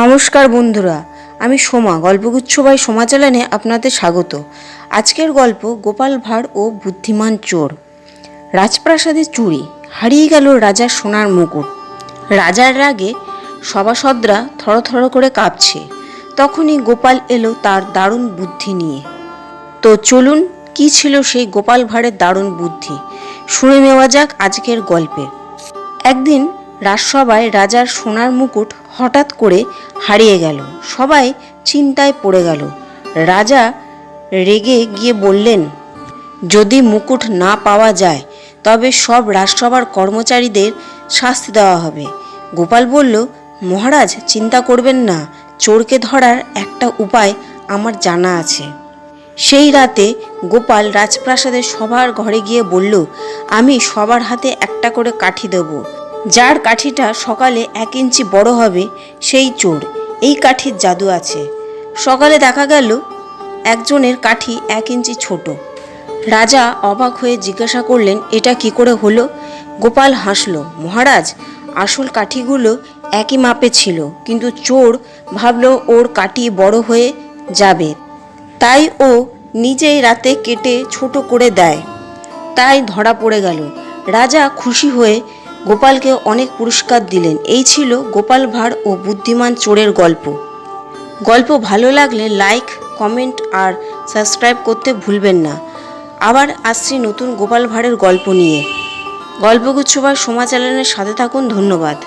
নমস্কার বন্ধুরা, আমি সোমা গল্পগুচ্ছ বাই সোমা চ্যানেলে আপনাদের স্বাগত। আজকের গল্প গোপাল ভাঁড় ও বুদ্ধিমান চোর। রাজপ্রাসাদে চুরি, হারিয়ে গেল রাজার সোনার মুকুট। রাজার রাগে সভাসদরা থরথর করে কাঁপছে। তখনই গোপাল এলো তার দারুণ বুদ্ধি নিয়ে। তো চলুন, কি ছিল সেই গোপাল ভাঁড়ের দারুণ বুদ্ধি, শুনে নেওয়া যাক আজকের গল্পে। একদিন রাজসভায় রাজার সোনার মুকুট হঠাৎ করে হারিয়ে গেল। সবাই চিন্তায় পড়ে গেল। রাজা রেগে গিয়ে বললেন, যদি মুকুট না পাওয়া যায় তবে সব রাজসভার কর্মচারীদের শাস্তি দেওয়া হবে। গোপাল বলল, মহারাজ চিন্তা করবেন না, চোরকে ধরার একটা উপায় আমার জানা আছে। সেই রাতে গোপাল রাজপ্রাসাদের সবার ঘরে গিয়ে বলল, আমি সবার হাতে একটা করে কাঠি দেব। যার কাঠিটা সকালে 1 ইঞ্চি বড় হবে সেই চোর। এই কাঠির জাদু আছে। সকালে দেখা গেল একজনের কাঠি 1 ইঞ্চি ছোট। রাজা অবাক হয়ে জিজ্ঞাসা করলেন, এটা কি করে হলো? গোপাল হাসল, মহারাজ আসল কাঠিগুলো একই মাপে ছিল, কিন্তু চোর ভাবলো ওর কাঠি বড় হয়ে যাবে, তাই ও নিজেই রাতে কেটে ছোট করে দেয়, তাই ধরা পড়ে গেল। রাজা খুশি হয়ে গোপালকে অনেক পুরস্কার দিলেন। এই ছিল গোপাল ভাঁড় ও বুদ্ধিমান চোরের গল্প। গল্প ভালো লাগলে লাইক, কমেন্ট আর সাবস্ক্রাইব করতে ভুলবেন না। আবার আসছি নতুন গোপাল ভাঁড়ের গল্প নিয়ে। গল্পগুচ্ছ বাই সোমা চ্যানেলের সাথে থাকুন। ধন্যবাদ।